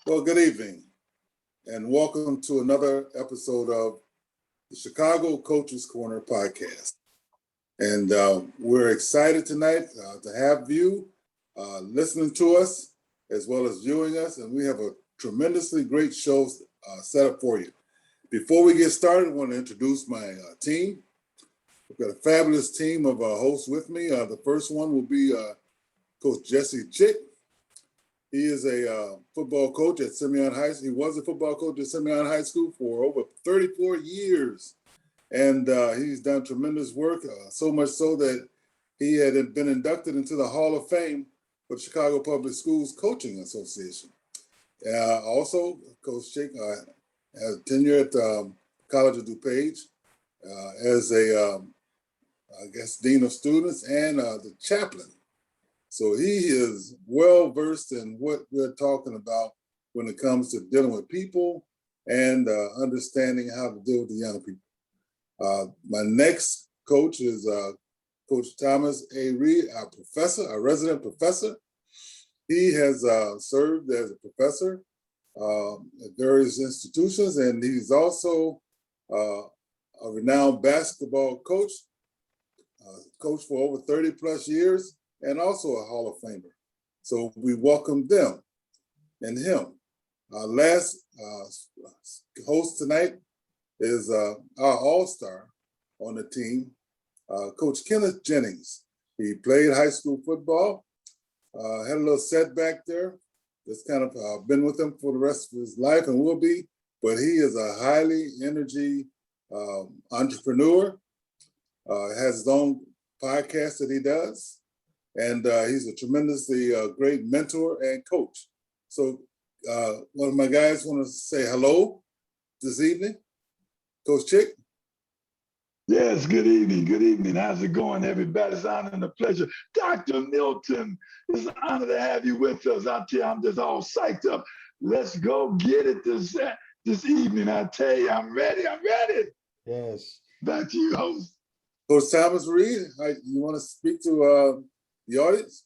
Well, good evening, and welcome to another episode of the Chicago Coaches Corner podcast. And we're excited tonight to have you listening to us as well as viewing us, and we have a tremendously great show set up for you. Before we get started, I want to introduce my team. We've got a fabulous team of hosts with me. The first one will be Coach Jesse Chick. He is a football coach at Simeon High School. He was a football coach at Simeon High School for over 34 years. And he's done tremendous work, so much so that he had been inducted into the Hall of Fame for the Chicago Public Schools Coaching Association. Also, Coach Chick has tenure at College of DuPage as a, Dean of Students and the chaplain. So he is well versed in what we're talking about when it comes to dealing with people and understanding how to deal with the young people. My next coach is Coach Thomas A. Reed, a resident professor. He has served as a professor at various institutions, and he's also a renowned basketball coach, coached for over 30 plus years, and also a Hall of Famer. So we welcome them and him. Our last host tonight is our all-star on the team, Coach Kenneth Jennings. He played high school football, had a little setback there. That's kind of been with him for the rest of his life and will be, but he is a highly energy entrepreneur, has his own podcast that he does. And he's a tremendously great mentor and coach. So one of my guys want to say hello this evening. Coach Chick? Yes, good evening, good evening. How's it going, everybody? It's an honor and a pleasure. Dr. Milton, it's an honor to have you with us. I tell you, I'm just all psyched up. Let's go get it this evening. I tell you, I'm ready. Yes. Back to you, host. Coach Thomas Reed, you want to speak to the audience?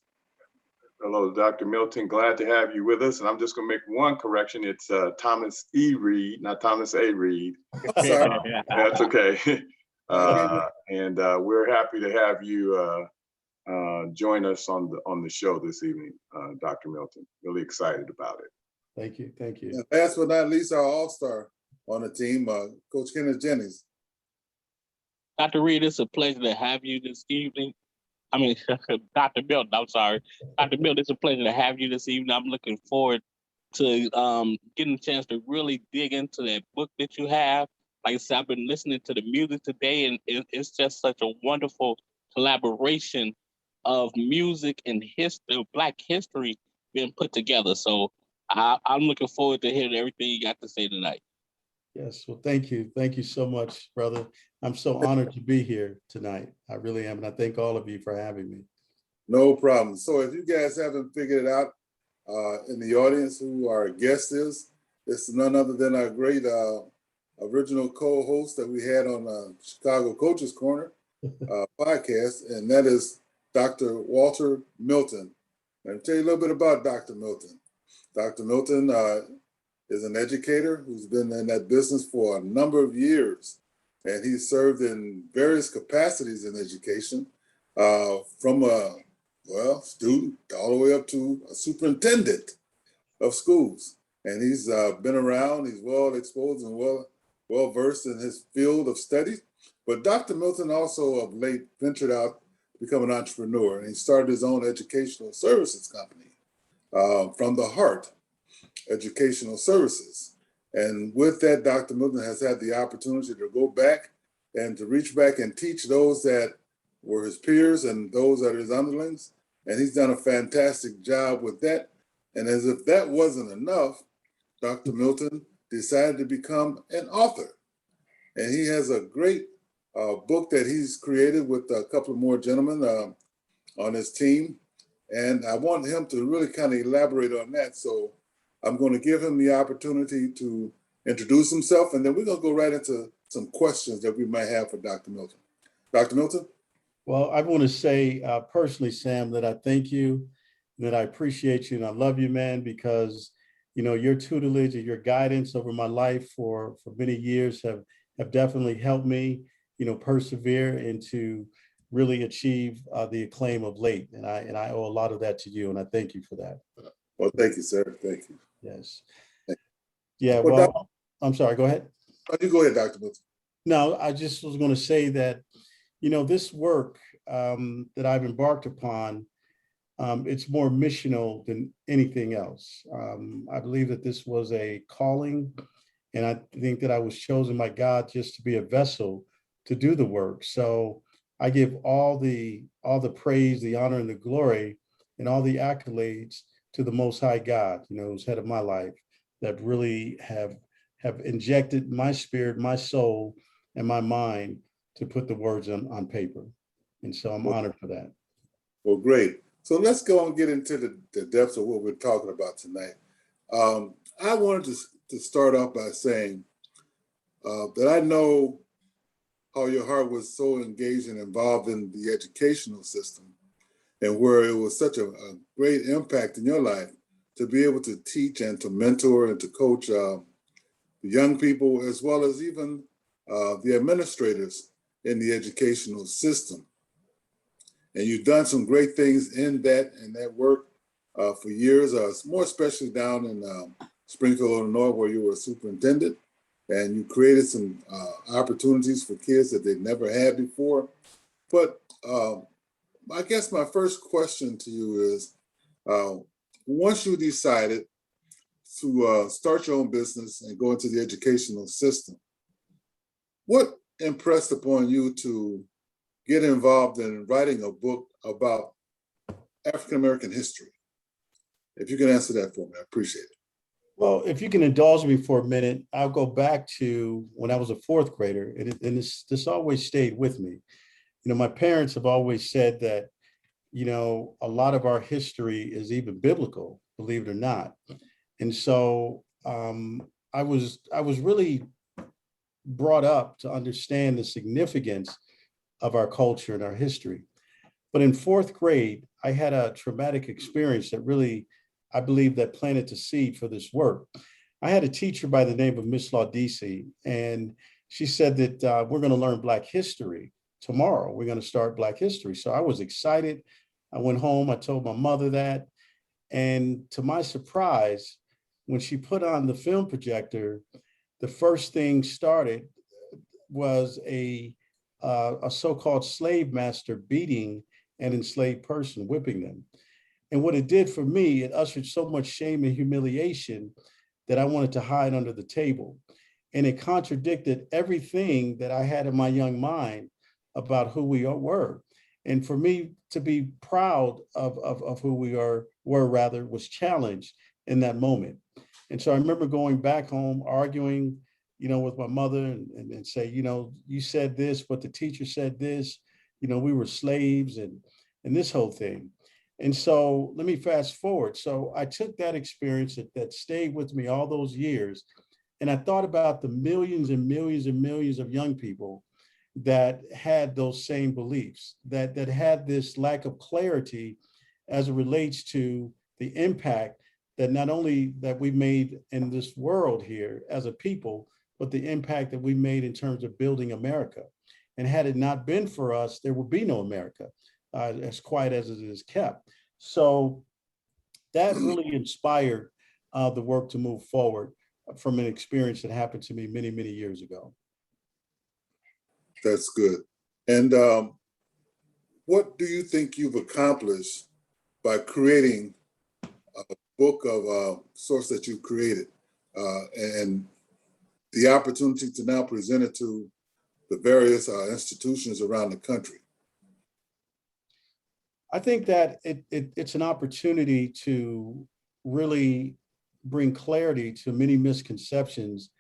Hello, Dr. Milton. Glad to have you with us. And I'm just going to make one correction. It's Thomas E. Reed, not Thomas A. Reed. Sorry. That's okay. And we're happy to have you join us on the show this evening, Dr. Milton. Really excited about it. Thank you. Thank you. And last but not least, our all-star on the team, Coach Kenneth Jennings. Dr. Reed, it's a pleasure to have you this evening. Dr. Milton, I'm sorry. Dr. Milton, it's a pleasure to have you this evening. I'm looking forward to getting a chance to really dig into that book that you have. Like I said, I've been listening to the music today, and it's just such a wonderful collaboration of music and history, Black history being put together. So I'm looking forward to hearing everything you got to say tonight. Yes, well, thank you. Thank you so much, brother. I'm so honored to be here tonight. I really am, and I thank all of you for having me. No problem. So if you guys haven't figured it out in the audience who our guest is, it's none other than our great original co-host that we had on Chicago Coaches Corner podcast, and that is Dr. Walter Milton. And I'll tell you a little bit about Dr. Milton. Dr. Milton is an educator who's been in that business for a number of years, and he's served in various capacities in education, from a student all the way up to a superintendent of schools. And he's been around, he's well exposed and well versed in his field of study. But Dr. Milton also of late ventured out to become an entrepreneur, and he started his own educational services company, From the Heart Educational Services. And with that, Dr. Milton has had the opportunity to go back and to reach back and teach those that were his peers and those that are his underlings. And he's done a fantastic job with that. And as if that wasn't enough, Dr. Milton decided to become an author. And he has a great book that he's created with a couple of more gentlemen on his team. And I want him to really kind of elaborate on that. So I'm going to give him the opportunity to introduce himself, and then we're going to go right into some questions that we might have for Dr. Milton. Dr. Milton? Well, I want to say personally, Sam, that I thank you, that I appreciate you, and I love you, man, because your tutelage and your guidance over my life for many years have definitely helped me, persevere and to really achieve the acclaim of late. And I owe a lot of that to you, and I thank you for that. Well, thank you, sir. Thank you. Yes. Thank Yeah, Well, well, I'm sorry, go ahead. you go ahead, Dr. Milton. No, I just was going to say that, this work that I've embarked upon, it's more missional than anything else. I believe that this was a calling, and I think that I was chosen by God just to be a vessel to do the work. So I give all the praise, the honor, and the glory, and all the accolades to the Most High God, who's head of my life, that really have injected my spirit, my soul, and my mind to put the words on paper. And so I'm honored for that. Well, great. So let's go and get into the depths of what we're talking about tonight. I wanted to start off by saying that I know how your heart was so engaged and involved in the educational system, and where it was such a great impact in your life to be able to teach and to mentor and to coach the young people, as well as even the administrators in the educational system. And you've done some great things in that work for years, more especially down in Springfield, Illinois, where you were a superintendent, and you created some opportunities for kids that they'd never had before. But I guess my first question to you is, once you decided to start your own business and go into the educational system, what impressed upon you to get involved in writing a book about African-American history? If you can answer that for me, I appreciate it. Well, if you can indulge me for a minute, I'll go back to when I was a fourth grader, and this always stayed with me. My parents have always said that, a lot of our history is even biblical, believe it or not. And so I was really brought up to understand the significance of our culture and our history. But in fourth grade, I had a traumatic experience that really, I believe, that planted the seed for this work. I had a teacher by the name of Miss Laudisi, and she said that we're going to learn Black history tomorrow. We're going to start Black history. So I was excited. I went home, I told my mother that. And to my surprise, when she put on the film projector, the first thing started was a so-called slave master beating an enslaved person, whipping them. And what it did for me, it ushered so much shame and humiliation that I wanted to hide under the table. And it contradicted everything that I had in my young mind about who we were. And for me to be proud of who we were was challenged in that moment. And so I remember going back home, arguing, with my mother and say, you said this, but the teacher said this, we were slaves and this whole thing. And so let me fast forward. So I took that experience that stayed with me all those years. And I thought about the millions and millions and millions of young people that had those same beliefs, that had this lack of clarity as it relates to the impact that not only that we made in this world here as a people, but the impact that we made in terms of building America. And had it not been for us, there would be no America, as quiet as it is kept. So that really inspired the work to move forward from an experience that happened to me many, many years ago. That's good. And what do you think you've accomplished by creating a book of sorts that you've created and the opportunity to now present it to the various institutions around the country? I think that it's an opportunity to really bring clarity to many misconceptions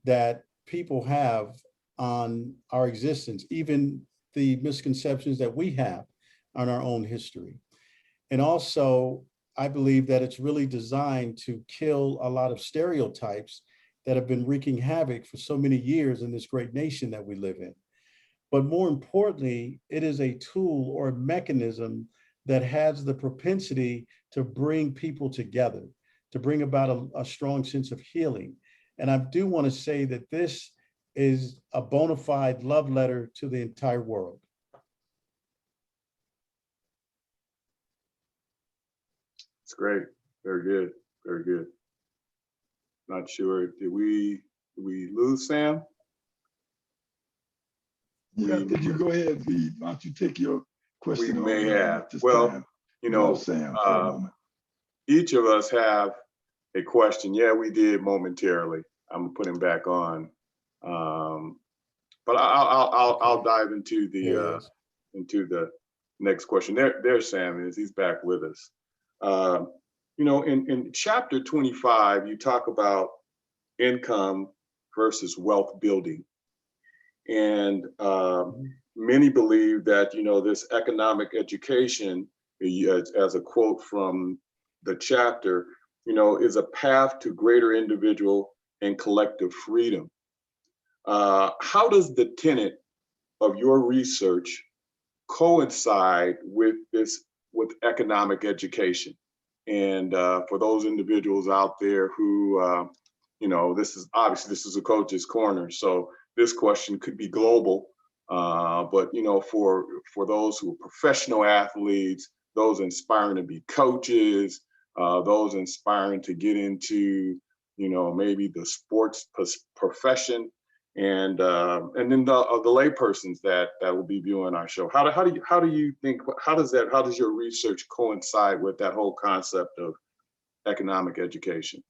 that people have on our existence, even the misconceptions that we have on our own history. And also, I believe that it's really designed to kill a lot of stereotypes that have been wreaking havoc for so many years in this great nation that we live in. But more importantly, it is a tool or a mechanism that has the propensity to bring people together, to bring about a strong sense of healing. And I do want to say that this is a bona fide love letter to the entire world. It's great. Very good. Very good. Not sure. Did we lose Sam? Yeah, I think you go ahead, V. Why don't you take your We question may on have. at this Well, time? you know, Sam, for a moment. each of us have a question. Yeah, we did momentarily. I'm gonna put him back on. But I'll dive into the next question. There's Sam is. He's back with us. You know, in chapter 25, you talk about income versus wealth building. And many believe that, you know, this economic education, as a quote from the chapter, you know, is a path to greater individual and collective freedom. How does the tenet of your research coincide with economic education? And for those individuals out there who, you know, this is a coach's corner, so this question could be global, but you know, for those who are professional athletes, those inspiring to be coaches, those inspiring to get into, you know, maybe the sports profession, and then the laypersons that will be viewing our show. How do you think? How does your research coincide with that whole concept of economic education?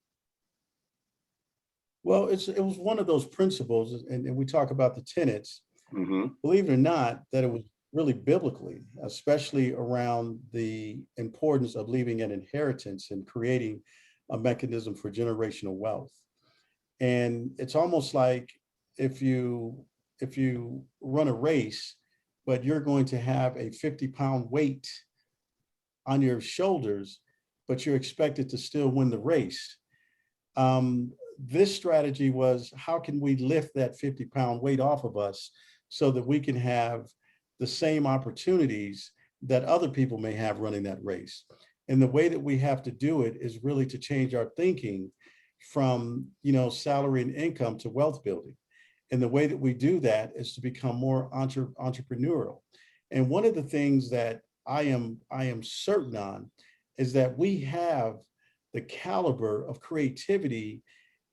Well, it was one of those principles, and we talk about the tenets, Mm-hmm. believe it or not, that it was really biblically, especially around the importance of leaving an inheritance and creating a mechanism for generational wealth. And it's almost like if you run a race, but you're going to have a 50-pound weight on your shoulders, but you're expected to still win the race. This strategy was, how can we lift that 50-pound weight off of us so that we can have the same opportunities that other people may have running that race? And the way that we have to do it is really to change our thinking from, you know, salary and income to wealth building. And the way that we do that is to become more entrepreneurial. And one of the things that I am certain on is that we have the caliber of creativity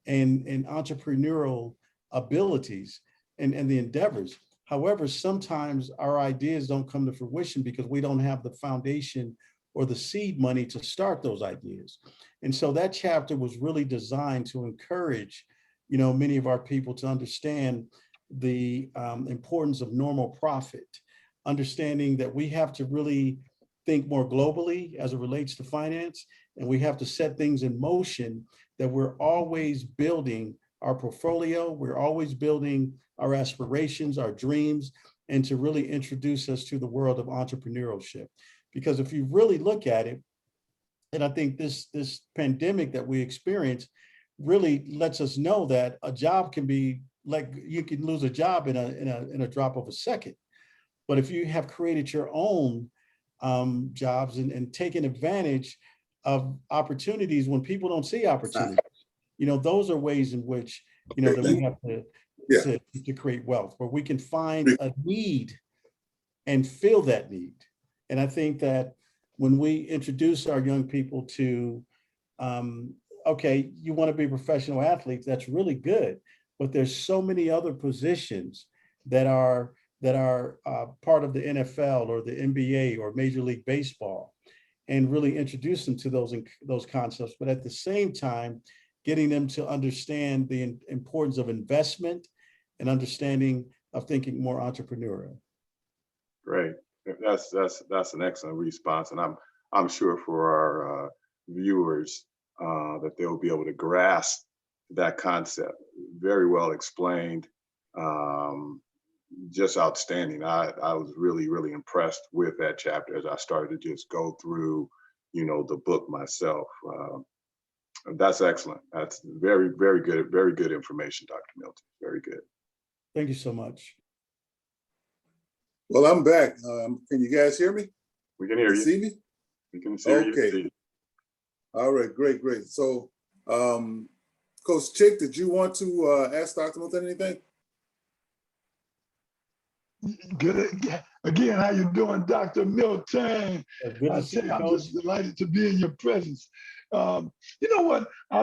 and entrepreneurial abilities and the endeavors. However, sometimes our ideas don't come to fruition because we don't have the foundation or the seed money to start those ideas. And so that chapter was really designed to encourage, you know, many of our people to understand the importance of normal profit, understanding that we have to really think more globally as it relates to finance, and we have to set things in motion, that we're always building our portfolio, we're always building our aspirations, our dreams, and to really introduce us to the world of entrepreneurship. Because if you really look at it, and I think this pandemic that we experience really lets us know that a job can be like, you can lose a job in a drop of a second. But if you have created your own jobs and taken advantage of opportunities when people don't see opportunities, you know, those are ways in which, you know, that we have to create wealth, where we can find a need and fill that need. And I think that when we introduce our young people to, okay, you want to be professional athletes, that's really good, but there's so many other positions that are part of the NFL or the NBA or Major League Baseball, and really introduce them to those concepts. But at the same time, getting them to understand the importance of investment and understanding of thinking more entrepreneurial. Great. That's an excellent response, and I'm sure for our viewers that they'll be able to grasp that concept. Very well explained. Just outstanding. I was really impressed with that chapter as I started to just go through, you know, the book myself. That's excellent. That's very good information, Dr. Milton. Very good. Thank you so much. Well, I'm back. Can you guys hear me? We can hear you. See me? We can hear you. Okay. See you. All right, great, great. So, Coach Chick, did you want to ask Dr. Milton anything? Good again. How you doing, Dr. Milton? Good I to see tell you, you, I'm Coach. just delighted to be in your presence. You know what? I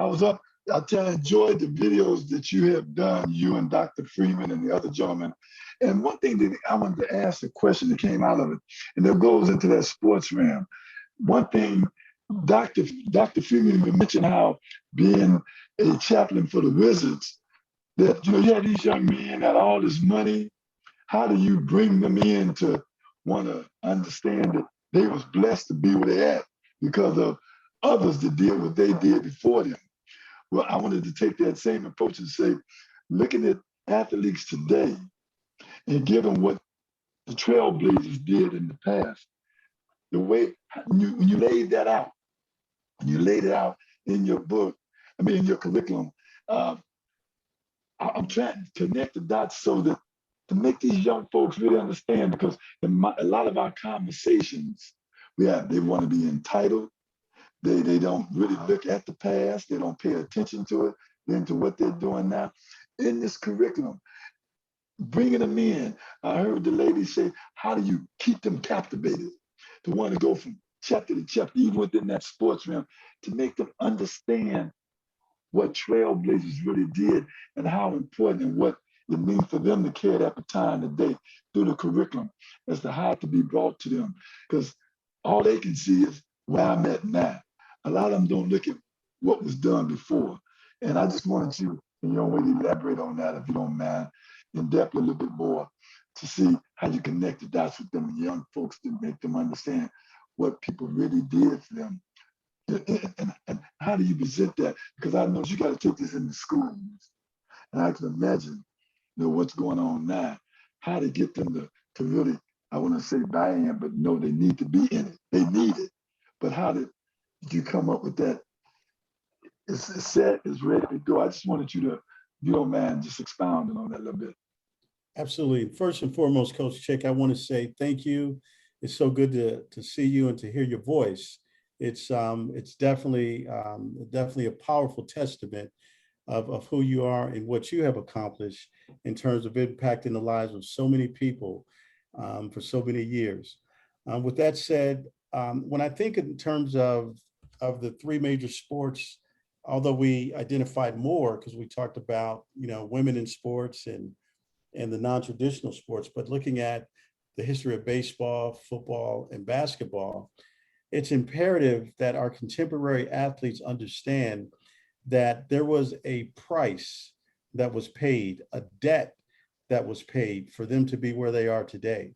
was up. I enjoyed the videos that you have done, you and Dr. Freeman and the other gentlemen. And one thing that I wanted to ask, the question that came out of it, and that goes into that sports realm. One thing, Dr. Freeman mentioned how being a chaplain for the Wizards, that you had these young men got all this money. How do you bring them in to want to understand that they was blessed to be where they at because of others that did what they did before them? Well, I wanted to take that same approach and say, looking at athletes today and given what the trailblazers did in the past, the way when you laid that out, and you laid it out in your book, in your curriculum, uh, I'm trying to connect the dots so that to make these young folks really understand, because a lot of our conversations, they want to be entitled. They don't really look at the past. They don't pay attention to it, into what they're doing now. In this curriculum, bringing them in, I heard the lady say, how do you keep them captivated to want to go from chapter to chapter, even within that sports realm, to make them understand what trailblazers really did and how important and what it means for them to carry that baton today through the curriculum as to how to be brought to them. Because all they can see is where I'm at now. A lot of them don't look at what was done before. And I just wanted you, in your own way, to elaborate on that, if you don't mind, in depth a little bit more, to see how you connect the dots with them young folks to make them understand what people really did for them. And how do you present that? Because I know you got to take this into schools. And I can imagine, what's going on now, how to get them to really, I want to say buy in, but no, they need to be in it. They need it. But how did you come up with that? It's set, it's ready to go. I just wanted you to, if you don't mind, just expounding on that a little bit. Absolutely. First and foremost, Coach Chick, I want to say thank you. It's so good to see you and to hear your voice. It's definitely a powerful testament of who you are and what you have accomplished in terms of impacting the lives of so many people for so many years. With that said, when I think in terms of the three major sports, although we identified more because we talked about women in sports and the non-traditional sports, but looking at the history of baseball, football, and basketball, it's imperative that our contemporary athletes understand that there was a price that was paid, a debt that was paid for them to be where they are today.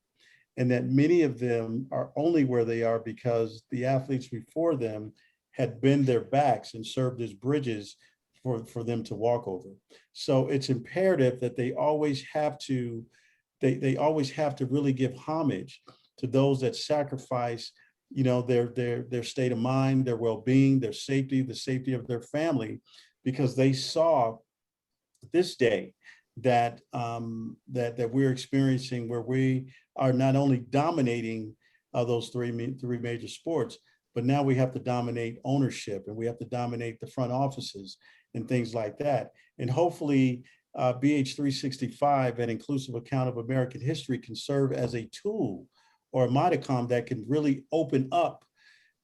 And that many of them are only where they are because the athletes before them had bent their backs and served as bridges for them to walk over. So it's imperative that they always have to really give homage to those that sacrifice their state of mind, their well-being, their safety, the safety of their family, because they saw this day that that we're experiencing, where we are not only dominating those three major sports, but now we have to dominate ownership, and we have to dominate the front offices and things like that. And hopefully BH 365 and Inclusive Account of American History can serve as a tool or a modicum that can really open up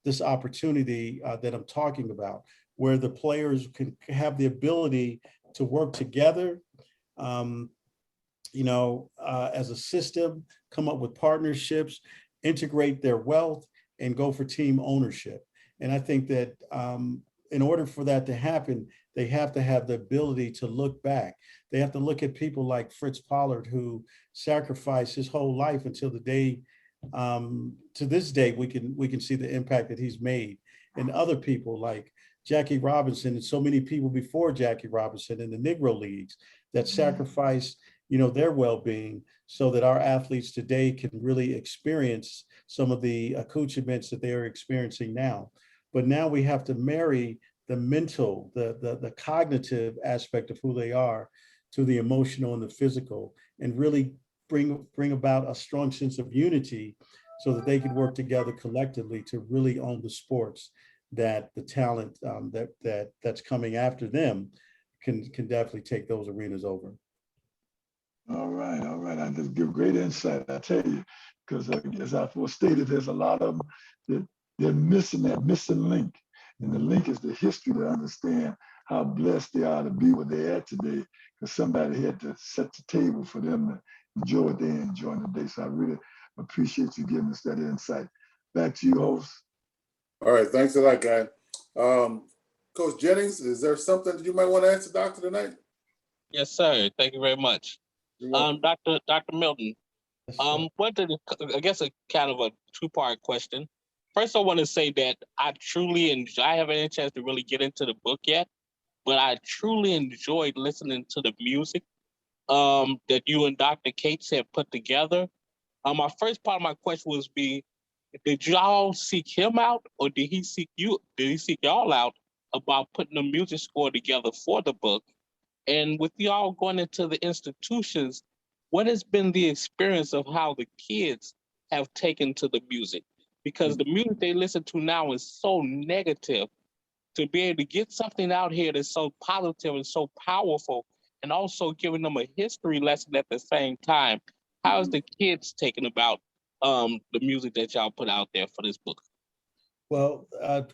this opportunity that I'm talking about, where the players can have the ability to work together, as a system, come up with partnerships, integrate their wealth, and go for team ownership. And I think that in order for that to happen, they have to have the ability to look back. They have to look at people like Fritz Pollard, who sacrificed his whole life until the day, to this day, we can see the impact that he's made. And other people like Jackie Robinson and so many people before Jackie Robinson in the Negro Leagues that sacrificed, their well-being so that our athletes today can really experience some of the accoutrements that they are experiencing now. But now we have to marry the mental, the cognitive aspect of who they are to the emotional and the physical, and really bring about a strong sense of unity so that they can work together collectively to really own the sports. that the talent that's coming after them can definitely take those arenas over. All right, all right. I just give great insight, I tell you, because as I stated, there's a lot of them that they're missing that missing link. And the link is the history to understand how blessed they are to be where they're at today, because somebody had to set the table for them to enjoy what they enjoy today. So I really appreciate you giving us that insight. Back to you, host. All right, thanks a lot, guy. Coach Jennings, is there something that you might want to ask the doctor tonight? Yes, sir. Thank you very much. Dr. Milton, Yes, sir. I guess a kind of a two-part question. First, I want to say that I truly enjoy, I haven't had a chance to really get into the book yet, but I truly enjoyed listening to the music that you and Dr. Cates have put together. My first part of my question was did y'all seek him out, or did he seek you? Did he seek y'all out about putting the music score together for the book? And with y'all going into the institutions, what has been the experience of how the kids have taken to the music? Because the music they listen to now is so negative. To be able to get something out here that's so positive and so powerful, and also giving them a history lesson at the same time. How is the kids taking about the music that y'all put out there for this book? Well,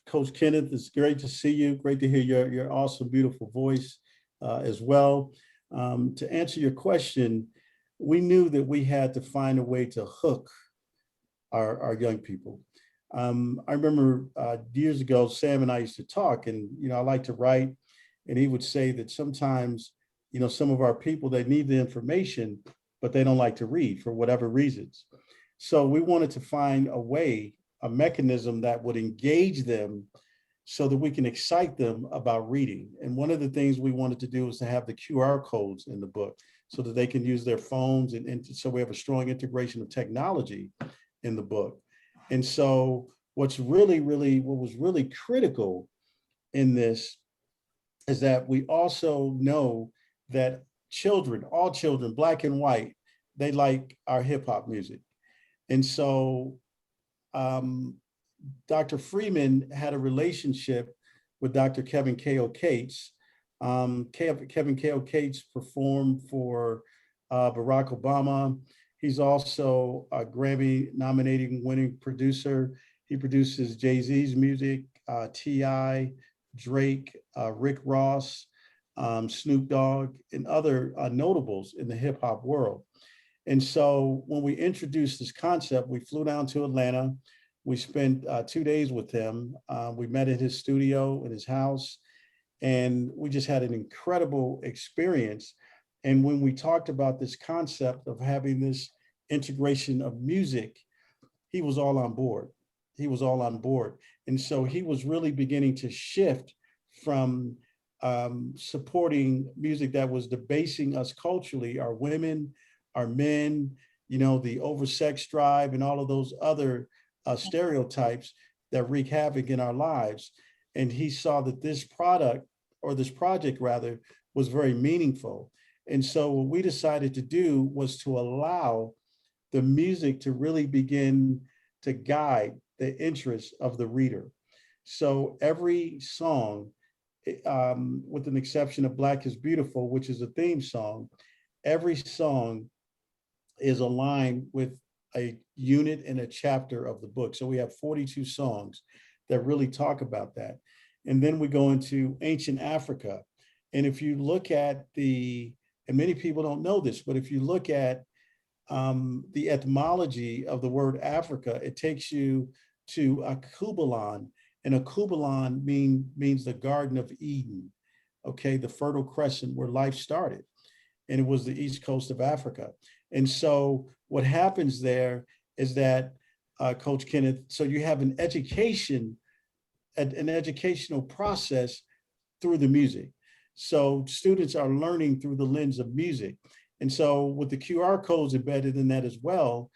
Coach Kenneth, it's great to see you. Great to hear your awesome, beautiful voice as well. To answer your question, we knew that we had to find a way to hook our young people. I remember years ago, Sam and I used to talk, and I like to write, and he would say that sometimes, some of our people, they need the information, but they don't like to read for whatever reasons. So we wanted to find a way, a mechanism that would engage them so that we can excite them about reading. And one of the things we wanted to do was to have the QR codes in the book so that they can use their phones. And so we have a strong integration of technology in the book. And so what was really critical in this is that we also know that all children, black and white, they like our hip hop music. And so Dr. Freeman had a relationship with Dr. Kevin K.O. Cates. Kevin K.O. Cates performed for Barack Obama. He's also a Grammy-nominating winning producer. He produces Jay-Z's music, T.I., Drake, Rick Ross, Snoop Dogg, and other notables in the hip-hop world. And so when we introduced this concept, we flew down to Atlanta. We spent 2 days with him. We met at his studio, in his house, and we just had an incredible experience. And when we talked about this concept of having this integration of music, he was all on board. He was all on board. And so he was really beginning to shift from supporting music that was debasing us culturally, our women, our men, the oversex drive and all of those other stereotypes that wreak havoc in our lives. And he saw that this project was very meaningful. And so what we decided to do was to allow the music to really begin to guide the interests of the reader. So every song, with an exception of Black is Beautiful, which is a theme song, every song is aligned with a unit and a chapter of the book. So we have 42 songs that really talk about that. And then we go into ancient Africa. And if you look at and many people don't know this, but if you look at the etymology of the word Africa, it takes you to Akubalan, and Akubalan means the Garden of Eden, okay, the Fertile Crescent where life started, and it was the east coast of Africa. And so what happens there is that, Coach Kenneth, so you have an educational process through the music. So students are learning through the lens of music. And so with the QR codes embedded in that as well,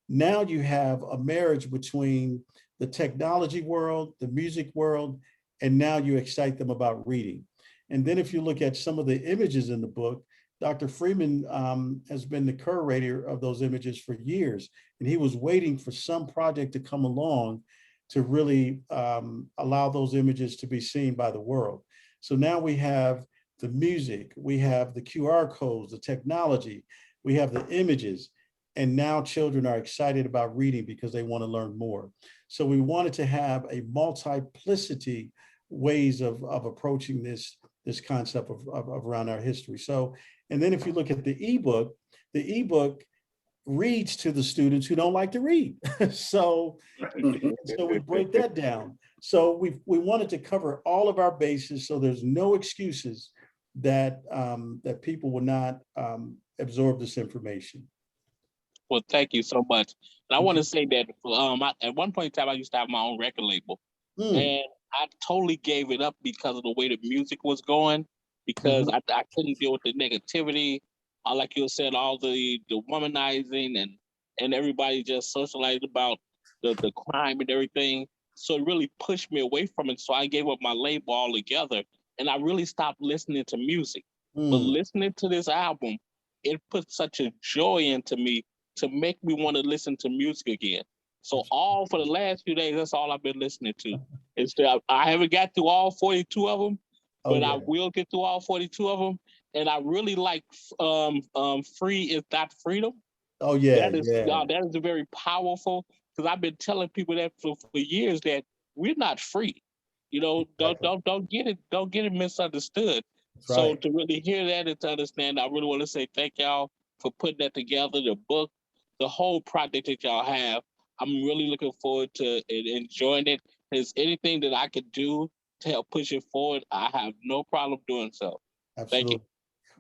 now you have a marriage between the technology world, the music world, and now you excite them about reading. And then if you look at some of the images in the book, Dr. Freeman has been the curator of those images for years, and he was waiting for some project to come along really allow those images to be seen by the world. So now we have the music, we have the QR codes, the technology, we have the images, and now children are excited about reading because they want to learn more. So we wanted to have a multiplicity ways of approaching this concept of around our history. So, and then if you look at the ebook reads to the students who don't like to read. So we break that down. So we wanted to cover all of our bases, so there's no excuses that that people will not absorb this information. Well, thank you so much. And I want to say that at one point in time, I used to have my own record label, and I totally gave it up because of the way the music was going, because I couldn't deal with the negativity. Like you said, all the womanizing and everybody just socialized about the crime and everything. So it really pushed me away from it. So I gave up my label altogether, and I really stopped listening to music. But listening to this album, it put such a joy into me to make me want to listen to music again. So all for the last few days, that's all I've been listening to. I haven't got through all 42 of them, but I will get through all 42 of them. And I really like Free Is Not Freedom. Oh yeah, that is very powerful, because I've been telling people that for years, that we're not free. You know, don't get it misunderstood. That's So right. to really hear that and to understand, I really want to say thank y'all for putting that together, the book, the whole project that y'all have. I'm really looking forward to enjoying it. If there's anything that I could do to help push it forward, I have no problem doing so. Thank you.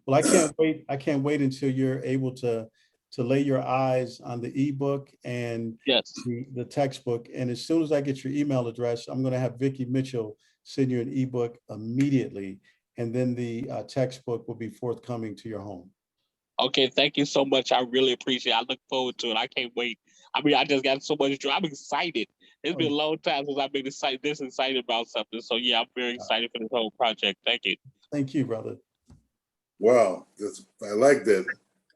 Absolutely. Well, I can't wait until you're able to lay your eyes on the ebook and Yes. the textbook. And as soon as I get your email address, I'm going to have Vicki Mitchell send you an ebook immediately. And then the textbook will be forthcoming to your home. Okay, thank you so much. I really appreciate it. I look forward to it. I can't wait. I mean, I just got so much joy. I'm excited. It's been a long time since I've been excited about something. So yeah, I'm very excited for this whole project. Thank you. Thank you, brother. Wow, I like that.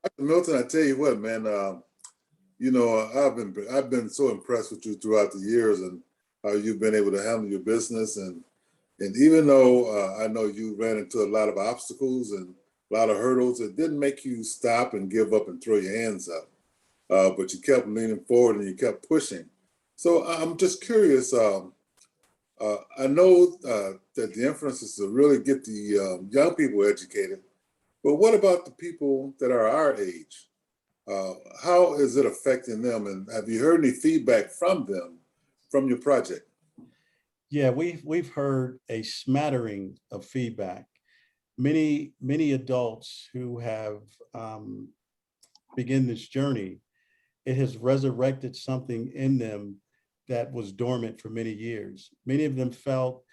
Dr. Milton, I tell you what, man, you know, I've been so impressed with you throughout the years and how you've been able to handle your business. And even though I know you ran into a lot of obstacles and a lot of hurdles, it didn't make you stop and give up and throw your hands up. But you kept leaning forward and you kept pushing. So I'm just curious. I know that the inference is to really get the young people educated, but what about the people that are our age? How is it affecting them? And have you heard any feedback from them from your project? Yeah, we've heard a smattering of feedback. Many adults who have begun this journey, it has resurrected something in them that was dormant for many years. Many of them felt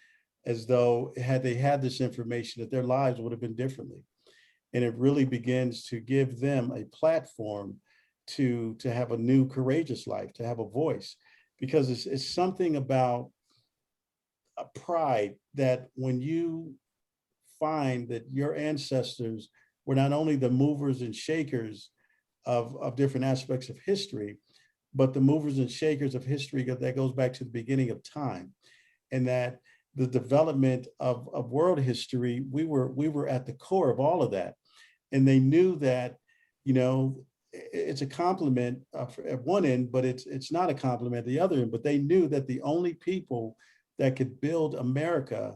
as though had they had this information, that their lives would have been differently. And it really begins to give them a platform to have a new courageous life, to have a voice, because it's something about a pride that when you find that your ancestors were not only the movers and shakers of different aspects of history, but the movers and shakers of history that goes back to the beginning of time, and that the development of world history, we were at the core of all of that. And they knew that, you know, it's a compliment at one end, but it's not a compliment at the other end. But they knew that the only people that could build America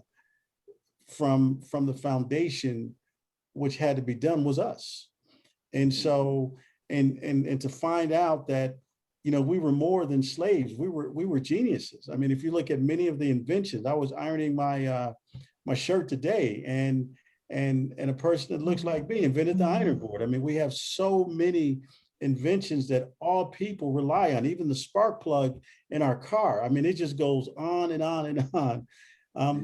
from the foundation, which had to be done, was us. And so, and to find out that, you know, we were more than slaves. We were geniuses. I mean, if you look at many of the inventions, I was ironing my my shirt today, and a person that looks like me invented the iron board. I mean, we have so many inventions that all people rely on, even the spark plug in our car. I mean, it just goes on and on and on.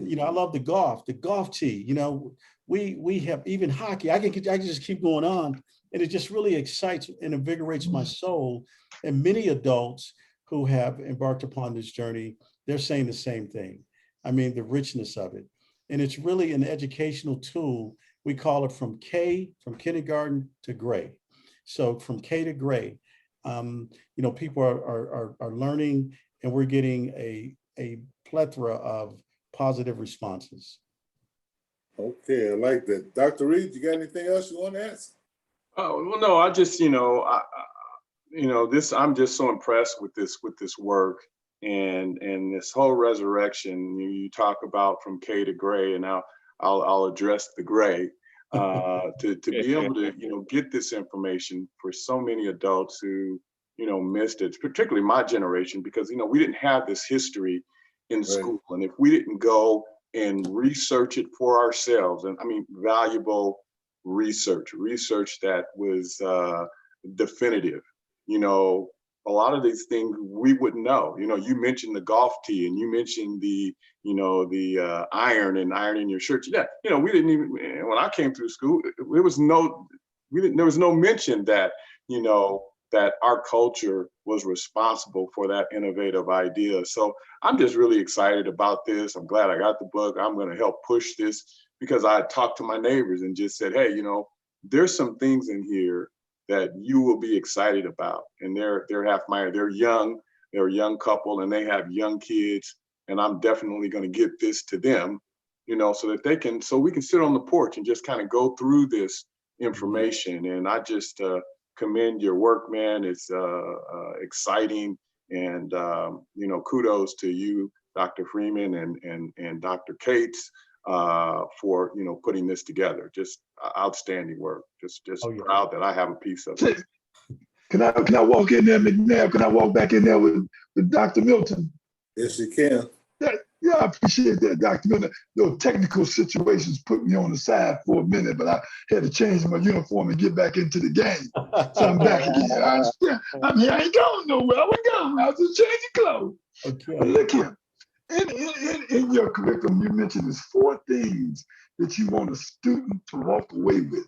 You know, I love the golf tee. You know, we have even hockey. I can just keep going on, and it just really excites and invigorates my soul. And many adults who have embarked upon this journey, they're saying the same thing. I mean, the richness of it. And it's really an educational tool. We call it from kindergarten to gray. So from K to gray, you know, people are learning, and we're getting a a plethora of positive responses. Okay, I like that. Dr. Reed, you got anything else you want to ask? Oh, well, no, I just, this, I'm just so impressed with this work and this whole resurrection. You talk about from K to gray, and I'll address the gray, to be able to, get this information for so many adults who, missed it, particularly my generation, because, we didn't have this history in school. And if we didn't go and research it for ourselves, and I mean, valuable research that was definitive, a lot of these things we wouldn't know. You mentioned the golf tee, and you mentioned the iron and ironing your shirts. Yeah, we didn't even, when I came through school, there was no mention that, that our culture was responsible for that innovative idea. So I'm just really excited about this. I'm glad I got the book. I'm going to help push this, because I talked to my neighbors and just said, hey, there's some things in here that you will be excited about. And they're young, they're a young couple, and they have young kids. And I'm definitely going to get this to them, so that so we can sit on the porch and just kind of go through this information. And I just commend your work, man. It's exciting. And, kudos to you, Dr. Freeman and Dr. Cates, for, putting this together. Just outstanding work. Just proud that I have a piece of it. Can I walk in there, McNabb? Can I walk back in there with Dr. Milton? Yes, you can. Yeah, I appreciate that, Dr. Milton. Technical situations put me on the side for a minute, but I had to change my uniform and get back into the game. So I'm back again. I understand. I'm here. I ain't going nowhere. I was going. I was just changing clothes. Okay. But look here. In your curriculum, you mentioned there's 4 things that you want a student to walk away with.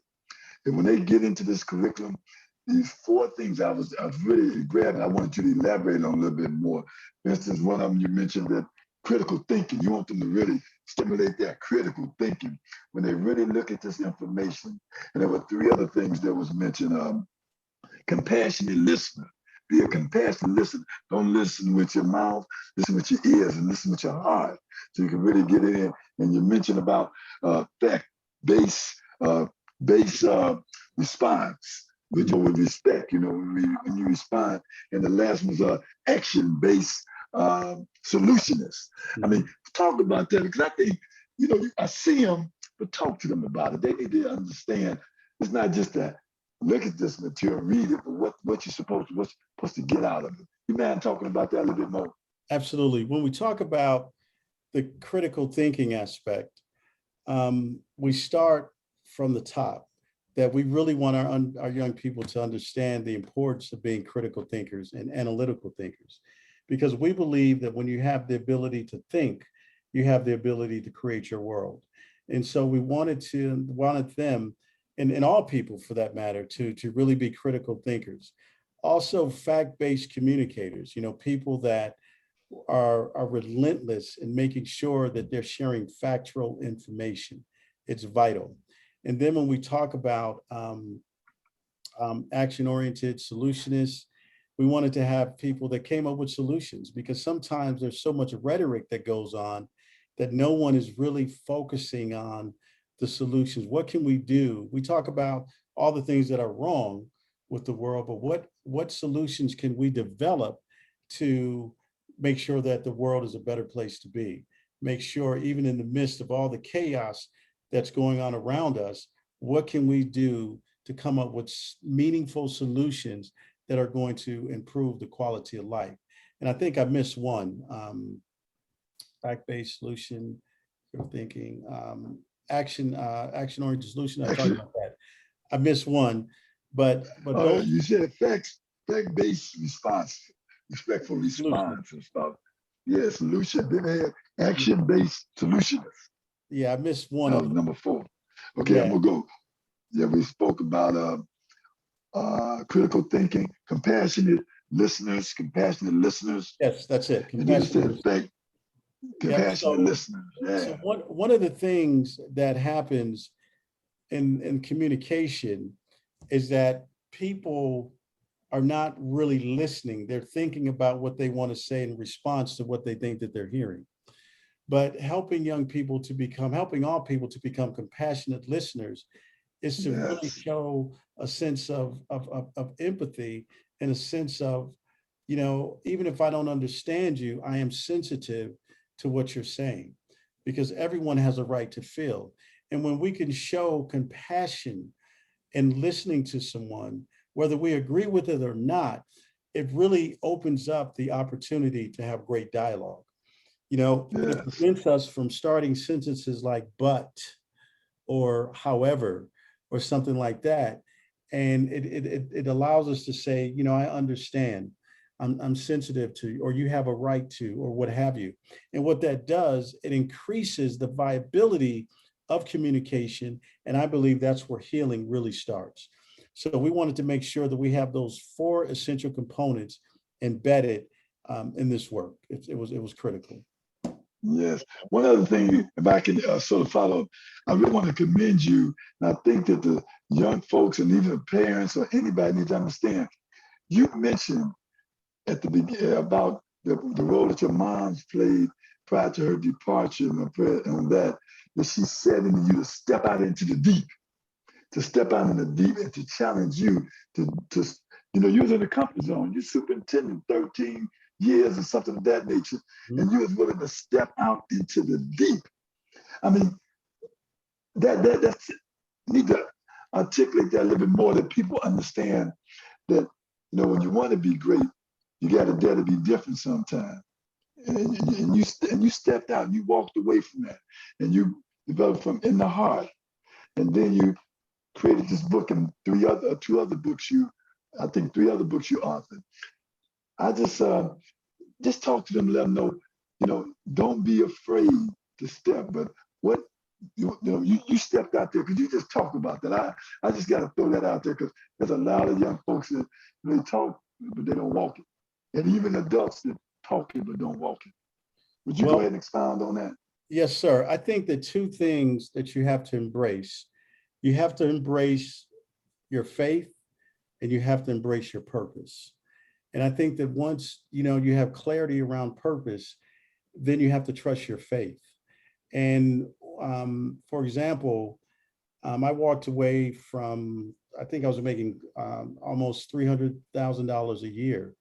And when they get into this curriculum, these 4 things I was really grabbing. I wanted you to elaborate on a little bit more. For instance, one of them you mentioned that critical thinking. You want them to really stimulate their critical thinking when they really look at this information. And there were 3 other things that was mentioned. Compassionate listener. Be a compassionate listener. Don't listen with your mouth, listen with your ears, and listen with your heart, so you can really get in. And you mentioned about fact-based response, which with respect, when you respond. And the last one's action-based solutionist. I mean, talk about that, because I think, I see them, but talk to them about it. They need to understand it's not just that look at this material, read it, but what's supposed to get out of it. You mind talking about that a little bit more? Absolutely. When we talk about the critical thinking aspect, we start from the top, that we really want our young people to understand the importance of being critical thinkers and analytical thinkers, because we believe that when you have the ability to think, you have the ability to create your world. And so we wanted them, and all people for that matter, to really be critical thinkers. Also fact-based communicators, people that are relentless in making sure that they're sharing factual information. It's vital. And then when we talk about action-oriented solutionists, we wanted to have people that came up with solutions, because sometimes there's so much rhetoric that goes on that no one is really focusing on the solutions. What can we do? We talk about all the things that are wrong with the world, but what solutions can we develop to make sure that the world is a better place to be? Make sure, even in the midst of all the chaos that's going on around us, what can we do to come up with meaningful solutions that are going to improve the quality of life? And I think I missed one, fact-based solution, thinking, action-oriented solution. I talked about that. I missed one, but those, you said fact-based response, respectful response and stuff. Yeah, solution. Then they had action-based solutionist. Yeah, I missed one. That was number 4. Okay, yeah. I'm gonna go. Yeah, we spoke about critical thinking, compassionate listeners. Yes, that's it. Compassionate listeners. Yeah. So one of the things that happens in communication is that people are not really listening. They're thinking about what they want to say in response to what they think that they're hearing. But helping all people to become compassionate listeners is to really Yes. show a sense of empathy and a sense of, even if I don't understand you, I am sensitive to what you're saying, because everyone has a right to feel. And when we can show compassion and listening to someone, whether we agree with it or not, it really opens up the opportunity to have great dialogue. It Yes. prevents us from starting sentences like but or however or something like that. And it allows us to say, I understand. I'm sensitive to, or you have a right to, or what have you. And what that does, it increases the viability of communication. And I believe that's where healing really starts. So we wanted to make sure that we have those 4 essential components embedded in this work. It was critical. Yes. One other thing, if I can sort of follow, I really want to commend you. And I think that the young folks and even the parents or anybody needs to understand. You mentioned at the beginning about the role that your mom's played prior to her departure and that she said to you to step out into the deep, to step out in the deep and to challenge you to you was in the comfort zone. You superintendent 13 years or something of that nature, and you was willing to step out into the deep. I mean, that's need to articulate that a little bit more, that people understand that when you want to be great, you got to dare to be different sometimes. And you stepped out and you walked away from that, and you developed from in the heart, and then you created this book and 2 other books I think 3 other books you authored. I just talk to them, let them know, don't be afraid to step. But what you stepped out there because you just talked about that. I just got to throw that out there because there's a lot of young folks that they talk but they don't walk it, and even adults that talk it but don't walk it. Would you go ahead and expound on that? Yes, sir. I think the 2 things that you have to embrace. You have to embrace your faith and you have to embrace your purpose. And I think that once, you have clarity around purpose, then you have to trust your faith. And for example, I walked away from, I think I was making almost $300,000 a year.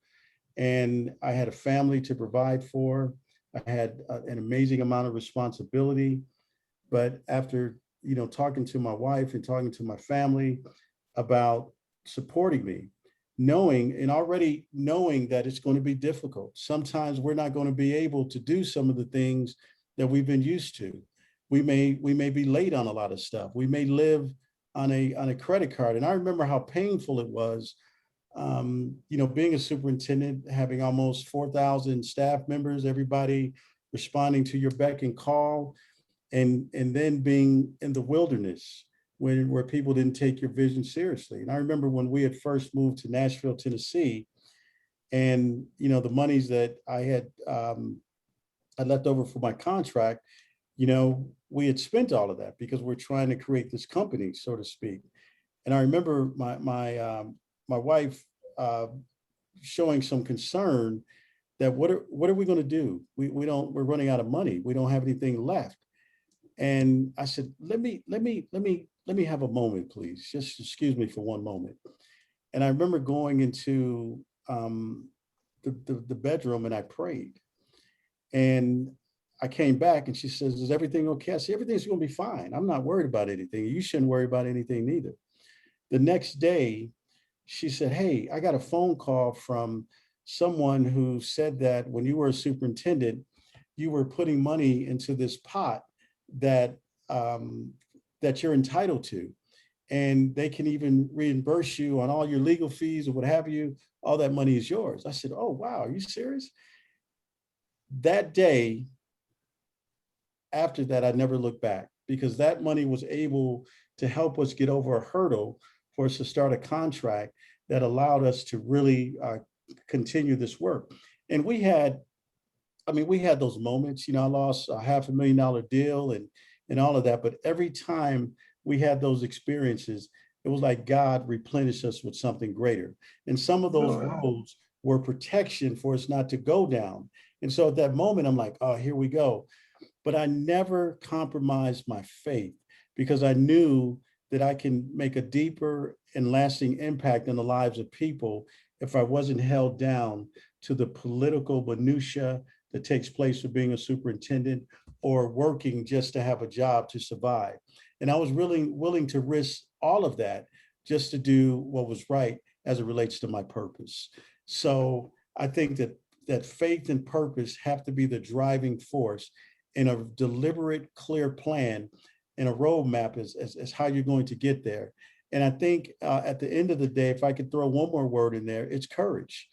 And I had a family to provide for. I had an amazing amount of responsibility. But after talking to my wife and talking to my family about supporting me, already knowing that it's going to be difficult. Sometimes we're not going to be able to do some of the things that we've been used to. We may be late on a lot of stuff. We may live on a credit card. And I remember how painful it was, being a superintendent, having almost 4,000 staff members, everybody responding to your beck and call. And then being in the wilderness where people didn't take your vision seriously. And I remember when we had first moved to Nashville, Tennessee, and the monies that I had left over for my contract, we had spent all of that because we're trying to create this company, so to speak. And I remember my wife showing some concern that what are we going to do? We're running out of money. We don't have anything left. And I said, let me have a moment, please. Just excuse me for one moment. And I remember going into the bedroom and I prayed. And I came back and she says, is everything okay? I said, everything's going to be fine. I'm not worried about anything. You shouldn't worry about anything neither. The next day, she said, hey, I got a phone call from someone who said that when you were a superintendent, you were putting money into this pot that you're entitled to, and they can even reimburse you on all your legal fees or what have you. All that money is yours. I said, oh wow, are you serious? That day, after that, I never looked back, because that money was able to help us get over a hurdle for us to start a contract that allowed us to really continue this work. And we had those moments, I lost a $500,000 deal and all of that. But every time we had those experiences, it was like God replenished us with something greater. And some of those roads were protection for us not to go down. And so at that moment, I'm like, oh, here we go. But I never compromised my faith because I knew that I can make a deeper and lasting impact in the lives of people if I wasn't held down to the political minutia that takes place for being a superintendent or working just to have a job to survive. And I was really willing to risk all of that just to do what was right as it relates to my purpose. So I think that faith and purpose have to be the driving force in a deliberate, clear plan and a roadmap as how you're going to get there. And I think at the end of the day, if I could throw one more word in there, it's courage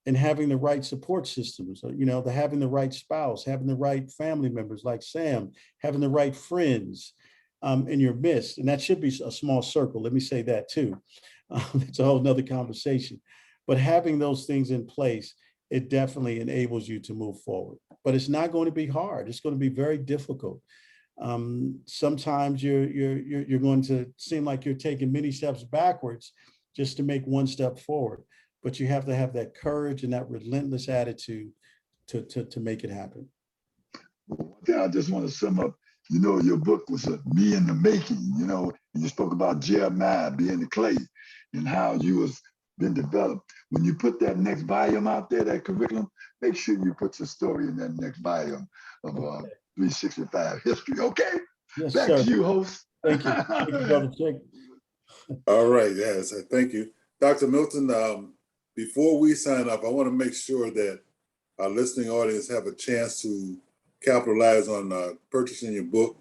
and having the right support systems, having the right spouse, having the right family members like Sam, having the right friends in your midst. And that should be a small circle. Let me say that too. It's a whole nother conversation. But having those things in place, it definitely enables you to move forward. But it's not going to be hard. It's going to be very difficult. Sometimes you're going to seem like you're taking many steps backwards just to make one step forward. But you have to have that courage and that relentless attitude to make it happen. One thing I just want to sum up, your book was me in the making, and you spoke about Jeremiah being the clay and how you was been developed. When you put that next volume out there, that curriculum, make sure you put your story in that next volume of 365 history. Okay. Yes, Back sir. to you, host. Thank you. Thank you, Brother Chick. All right. Yes. Thank you. Dr. Milton, before we sign up, I want to make sure that our listening audience have a chance to capitalize on purchasing your book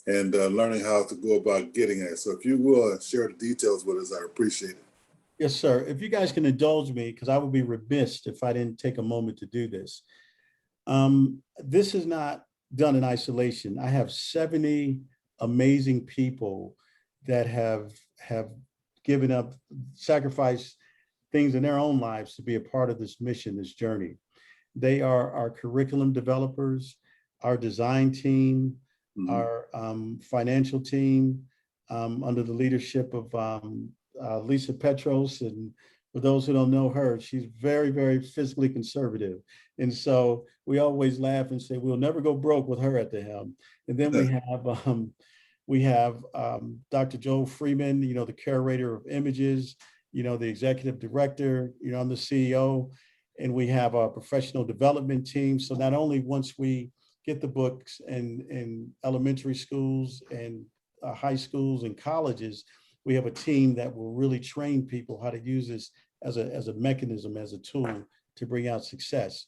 and learning how to go about getting it. So if you will share the details with us, I appreciate it. Yes, sir. If you guys can indulge me, because I would be remiss if I didn't take a moment to do this. This is not done in isolation. I have 70 amazing people that have given up, sacrificed things in their own lives to be a part of this mission, this journey. They are our curriculum developers, our design team, our financial team, under the leadership of Lisa Petros. And for those who don't know her, she's very, very fiscally conservative. And so we always laugh and say, we'll never go broke with her at the helm. And then we have Dr. Joel Freeman, the curator of images, the executive director, I'm the CEO, and we have a professional development team. So not only once we get the books in elementary schools and high schools and colleges, we have a team that will really train people how to use this as a mechanism, as a tool to bring out success.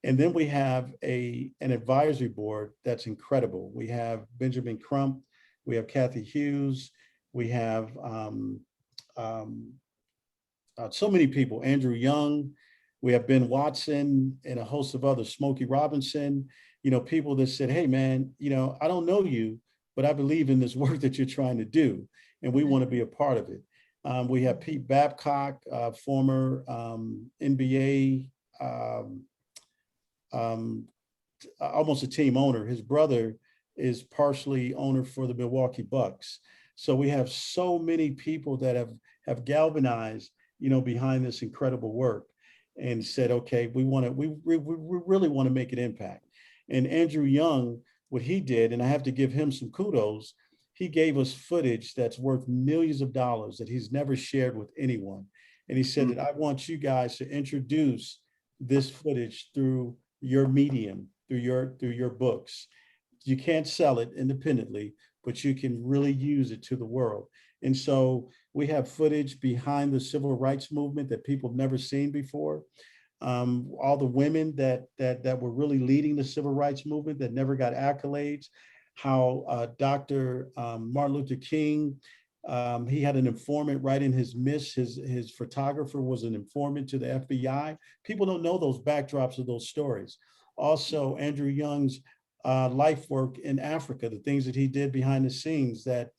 And then we have an advisory board that's incredible. We have Benjamin Crump, we have Kathy Hughes, we have so many people, Andrew Young, we have Ben Watson, and a host of others, Smokey Robinson, people that said, hey man, I don't know you, but I believe in this work that you're trying to do, and we want to be a part of it. We have Pete Babcock, former NBA, almost a team owner. His brother is partially owner for the Milwaukee Bucks. So we have so many people that have galvanized, behind this incredible work and said, okay, we really want to make an impact. And Andrew Young, what he did, and I have to give him some kudos, he gave us footage that's worth millions of dollars that he's never shared with anyone. And he said that I want you guys to introduce this footage through your medium, through your books. You can't sell it independently, but you can really use it to the world. And so we have footage behind the civil rights movement that people have never seen before. All the women that were really leading the civil rights movement that never got accolades, how Dr. Martin Luther King, he had an informant right in his midst. His photographer was an informant to the FBI. People don't know those backdrops of those stories. Also, Andrew Young's life work in Africa, the things that he did behind the scenes that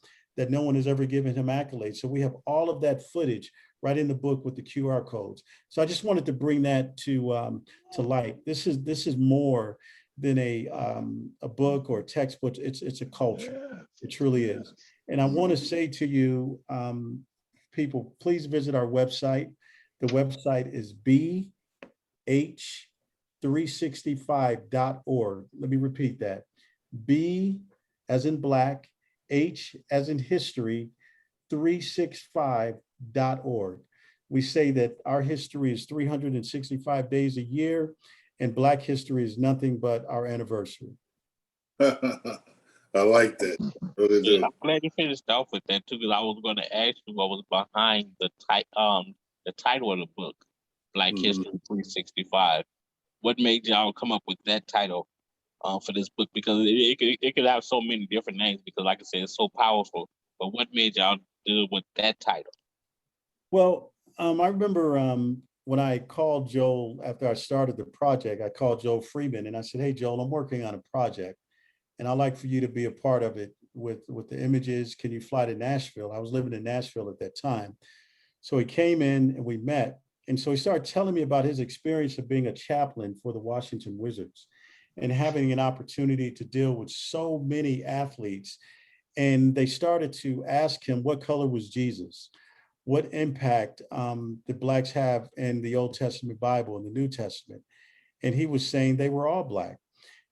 no one has ever given him accolades. So we have all of that footage right in the book with the QR codes. So I just wanted to bring that to light. This is more than a book or a textbook. It's a culture. It truly is. And I want to say to you, people, please visit our website. The website is bh365.org. Let me repeat that. B as in black, H as in history, 365.org. We say that our history is 365 days a year, and Black history is nothing but our anniversary. I like that. Really do. I'm glad you finished off with that too, because I was going to ask you what was behind the title of the book, Black History 365. What made y'all come up with that title for this book? Because it could have so many different names. Because, like I said, it's so powerful. But what made y'all do with that title? Well, I remember when I called Joel after I started the project. I called Joel Freeman and I said, "Hey, Joel, I'm working on a project, and I'd like for you to be a part of it with the images. Can you fly to Nashville?" I was living in Nashville at that time. So he came in and we met. And so he started telling me about his experience of being a chaplain for the Washington Wizards and having an opportunity to deal with so many athletes. And they started to ask him, what color was Jesus? What impact did Blacks have in the Old Testament Bible and the New Testament? And he was saying they were all Black.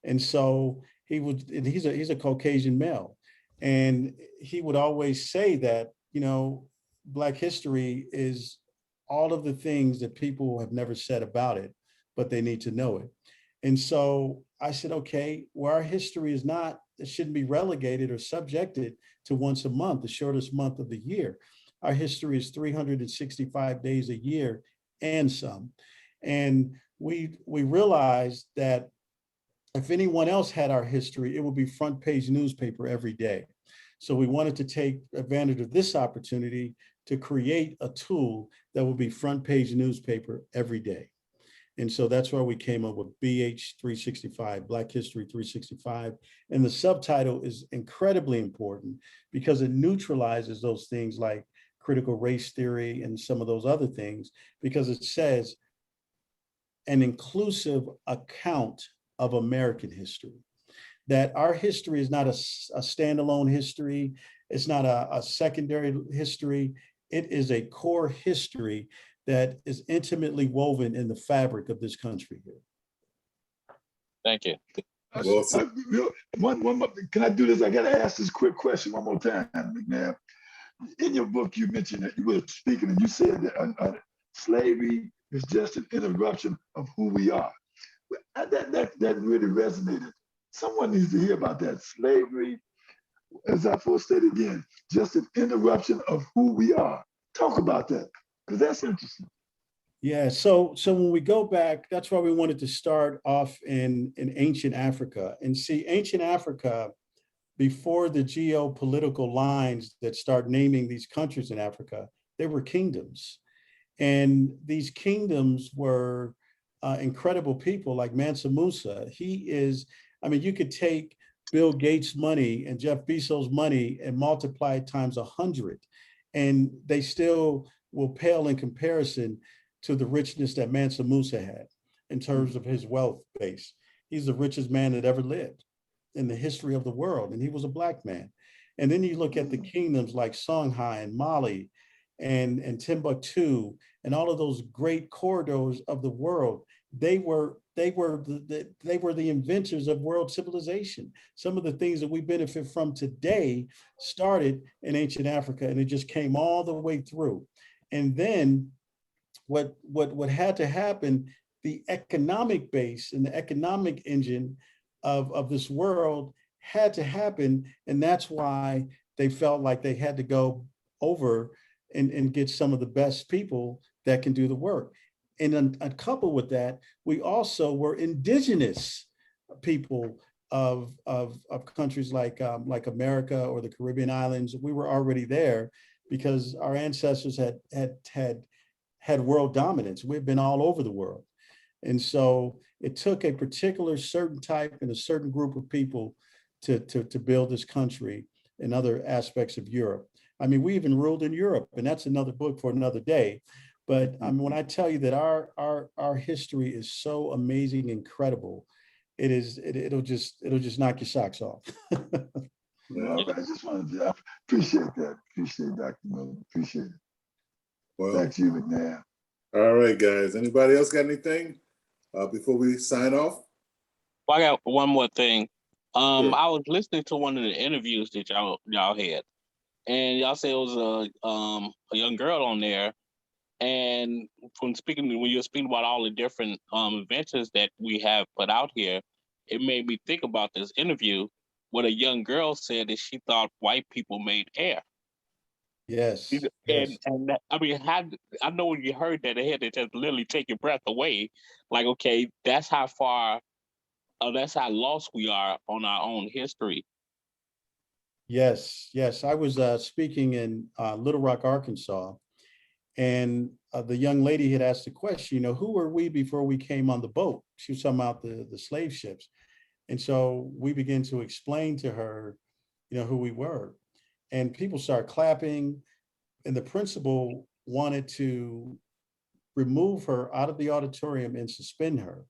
And so he's a Caucasian male. And he would always say that, Black history is all of the things that people have never said about it, but they need to know it. And so I said, okay, well, our history is not, it shouldn't be relegated or subjected to once a month, the shortest month of the year. Our history is 365 days a year and some. And we realized that if anyone else had our history, it would be front page newspaper every day. So we wanted to take advantage of this opportunity to create a tool that will be front page newspaper every day. And so that's why we came up with BH 365, Black History 365. And the subtitle is incredibly important because it neutralizes those things like critical race theory and some of those other things, because it says an inclusive account of American history. That our history is not a standalone history. It's not a secondary history. It is a core history that is intimately woven in the fabric of this country here. Thank you. Well, One more, can I do this? I got to ask this quick question one more time, McNabb. In your book, you mentioned that you were speaking and you said that slavery is just an interruption of who we are. That really resonated. Someone needs to hear about that. Slavery, as I first said again, just an interruption of who we are. Talk about that, because that's interesting. Yeah, so when we go back, that's why we wanted to start off in ancient Africa. And see, ancient Africa, before the geopolitical lines that start naming these countries in Africa, they were kingdoms. And these kingdoms were incredible people like Mansa Musa. You could take Bill Gates' money and Jeff Bezos' money and multiply it times 100, and they still will pale in comparison to the richness that Mansa Musa had in terms of his wealth base. He's the richest man that ever lived in the history of the world, and he was a Black man. And then you look at the kingdoms like Songhai and Mali and Timbuktu and all of those great corridors of the world. They were the inventors of world civilization. Some of the things that we benefit from today started in ancient Africa, and it just came all the way through. And then what had to happen, the economic base and the economic engine of this world had to happen, and that's why they felt like they had to go over and get some of the best people that can do the work. And coupled with that, we also were indigenous people of countries like America or the Caribbean islands. We were already there because our ancestors had world dominance. We've been all over the world. And so it took a particular certain type and a certain group of people to build this country and other aspects of Europe. I mean, we even ruled in Europe, and that's another book for another day. But when I tell you that our history is so amazing, incredible, it'll just knock your socks off. All right, I just wanted to, I appreciate that. Appreciate Dr. Miller. Appreciate it. Well, Back to you, McNabb. all right, guys. Anybody else got anything before we sign off? Well, I got one more thing. Sure. I was listening to one of the interviews that y'all had, and y'all said it was a young girl on there. And when you're speaking about all the different inventions that we have put out here, it made me think about this interview where a young girl said that she thought white people made air. Yes. And Yes. I mean, I know when you heard that, it had to just literally take your breath away. Like, okay, that's how lost we are on our own history. Yes. Yes. I was speaking in Little Rock, Arkansas, and the young lady had asked the question, you know, who were we before we came on the boat? She was talking about the slave ships. And so we began to explain to her, you know, who we were. And people started clapping. And the principal wanted to remove her out of the auditorium and suspend her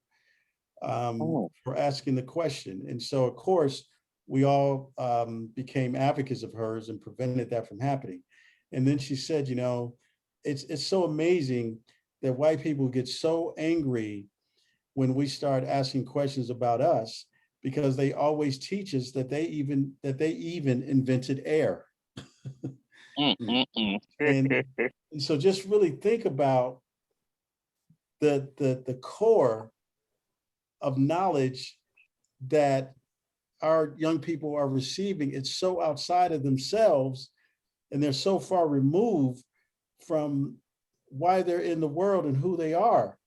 for asking the question. And so, of course, we all became advocates of hers and prevented that from happening. And then she said, you know, it's so amazing that white people get so angry when we start asking questions about us, because they always teach us that they even invented air. And so just really think about the core of knowledge that our young people are receiving. It's so outside of themselves, and they're so far removed from why they're in the world and who they are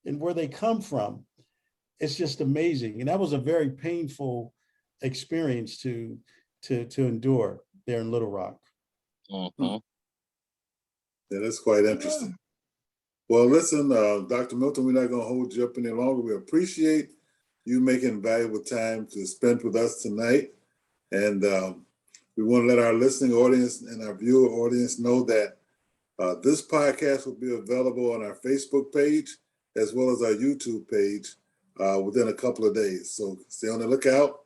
and where they come from. It's just amazing. And that was a very painful experience to endure there in Little Rock. Mm-hmm. Yeah, that's quite interesting. Well, listen, Dr. Milton, we're not going to hold you up any longer. We appreciate you making valuable time to spend with us tonight. And we want to let our listening audience and our viewer audience know that this podcast will be available on our Facebook page as well as our YouTube page within a couple of days. So stay on the lookout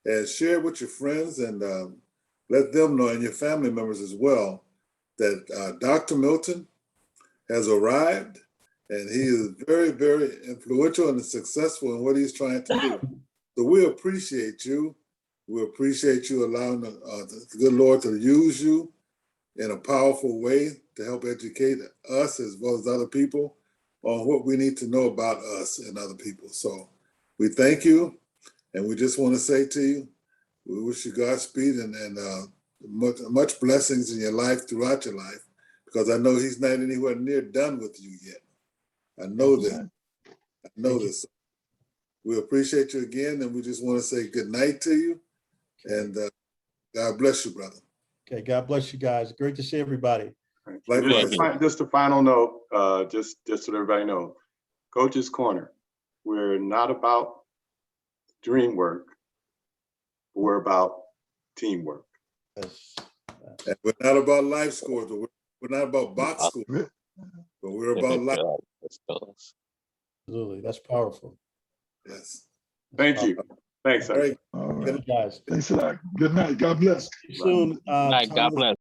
and share with your friends, and let them know, and your family members as well, that Dr. Milton has arrived, and he is very, very influential and successful in what he's trying to do. So we appreciate you. We appreciate you allowing the good Lord to use you in a powerful way to help educate us as well as other people on what we need to know about us and other people. So we thank you, and we just want to say to you, we wish you Godspeed and much blessings in your life throughout your life, because I know he's not anywhere near done with you yet. I know that. I know this. We appreciate you again, and we just want to say good night to you, and God bless you, brother. Okay, God bless you guys. Great to see everybody. Likewise. Just a final note, just so everybody knows, Coach's Corner, we're not about dream work, we're about teamwork. Yes. And we're not about life scores, but we're not about box scores, but we're about life. Absolutely. That's powerful. Yes. Thank you. Thanks, sir. All right. All right. Good guys. Thanks a lot. Good night. God bless. See you soon. God bless.